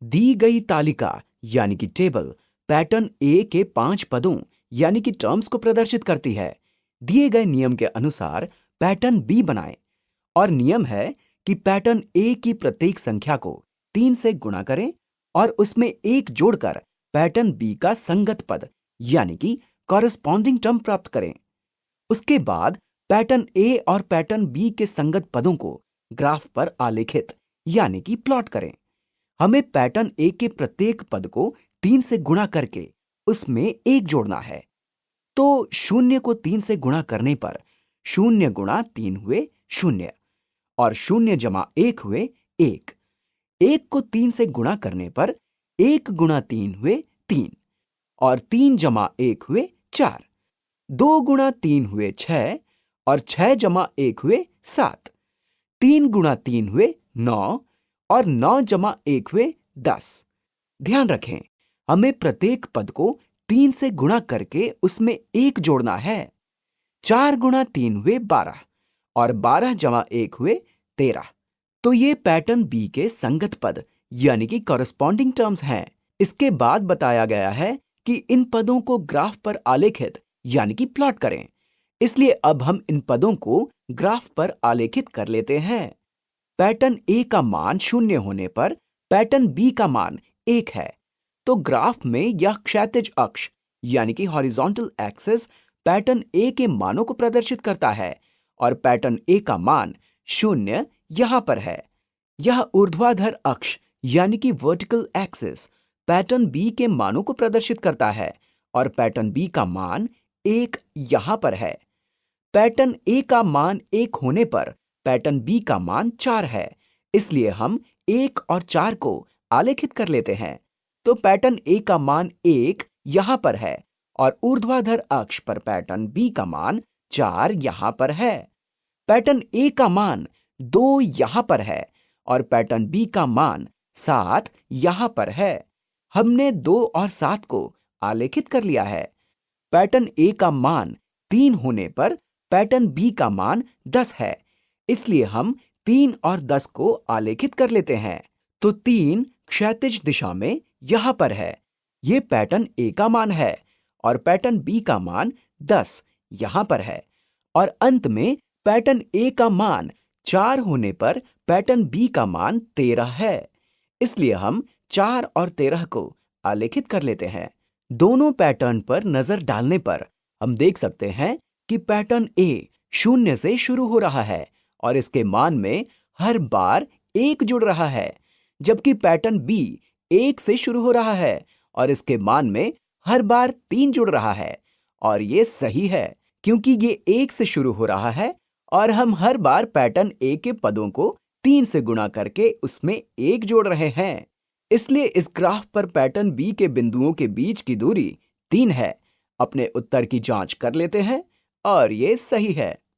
दी गई तालिका यानी कि टेबल पैटर्न ए के 5 पदों यानी कि टर्म्स को प्रदर्शित करती है। दिए गए नियम के अनुसार पैटर्न बी बनाएं और नियम है कि पैटर्न ए की प्रत्येक संख्या को 3 से गुणा करें और उसमें 1 जोड़कर पैटर्न बी का संगत पद यानी कि कॉरेस्पॉन्डिंग टर्म प्राप्त करें। उसके बाद पैटर्न ए और पैटर्न बी के संगत पदों को ग्राफ पर आलेखित यानी कि प्लॉट करें। हमें पैटर्न ए के प्रत्येक पद को 3 से गुणा करके उसमें 1 जोड़ना है। तो 0 को 3 से गुणा करने पर 0 गुणा 3 हुए 0 और 0 जमा 1 हुए 1। 1 को 3 से गुणा करने पर 1 गुणा 3 हुए 3 और 3 जमा 1 हुए 4। 2 गुणा 3 हुए 6 और 6 जमा 1 हुए 7। 3 गुणा 3 हुए 9 और 9 जमा 1 हुए 10। ध्यान रखें, हमें प्रत्येक पद को 3 से गुणा करके उसमें 1 जोड़ना है। 4 गुणा 3 हुए 12 और 12 जमा 1 हुए 13। तो ये पैटर्न बी के संगत पद यानी कि कॉरेस्पॉन्डिंग टर्म्स हैं। इसके बाद बताया गया है कि इन पदों को ग्राफ पर आलेखित यानी कि प्लॉट करें। इसलिए अब हम इन पदों को ग्राफ पर आलेखित कर लेते हैं। पैटर्न ए का मान 0 होने पर पैटर्न बी का मान 1 है। तो ग्राफ में यह क्षैतिज अक्ष यानी कि हॉरिजॉन्टल एक्सिस पैटर्न ए के मानों को प्रदर्शित करता है और पैटर्न ए का मान 0 यहां पर है। यह ऊर्ध्वाधर अक्ष यानी कि वर्टिकल एक्सिस पैटर्न बी के मानों को प्रदर्शित करता है और पैटर्न बी का मान 1 यहां पर है। पैटर्न ए का मान 1 होने पर पैटर्न बी का मान 4 है। इसलिए हम 1 और 4 को आलेखित कर लेते हैं। तो पैटर्न ए का मान 1 यहां पर है और ऊर्ध्वाधर अक्ष पर पैटर्न बी का मान 4 यहां पर है। पैटर्न ए का मान 2 यहां पर है और पैटर्न बी का मान 7 यहां पर है। हमने 2 और 7 को आलेखित कर लिया है। पैटर्न ए का मान 3 होने पर पैटर्न बी का मान 10 है। इसलिए हम 3 और 10 को आलेखित कर लेते हैं। तो 3 क्षैतिज दिशा में यहां पर है। ये पैटर्न ए का मान है और पैटर्न बी का मान 10 यहां पर है। और अंत में पैटर्न ए का मान 4 होने पर पैटर्न बी का मान 13 है। इसलिए हम 4 और 13 को आलेखित कर लेते हैं। दोनों पैटर्न पर नजर डालने पर हम देख सकते हैं कि पैटर्न ए 0 से शुरू हो रहा है और इसके मान में हर बार 1 जुड़ रहा है, जबकि पैटर्न बी 1 से शुरू हो रहा है और इसके मान में हर बार 3 जुड़ रहा है। और ये सही है क्योंकि ये 1 से शुरू हो रहा है और हम हर बार पैटर्न ए के पदों को 3 से गुणा करके उसमें 1 जोड़ रहे हैं। इसलिए इस ग्राफ पर पैटर्न बी के बिंदुओं के बीच की दूरी 3 है। अपने उत्तर की जांच कर लेते हैं और ये सही है।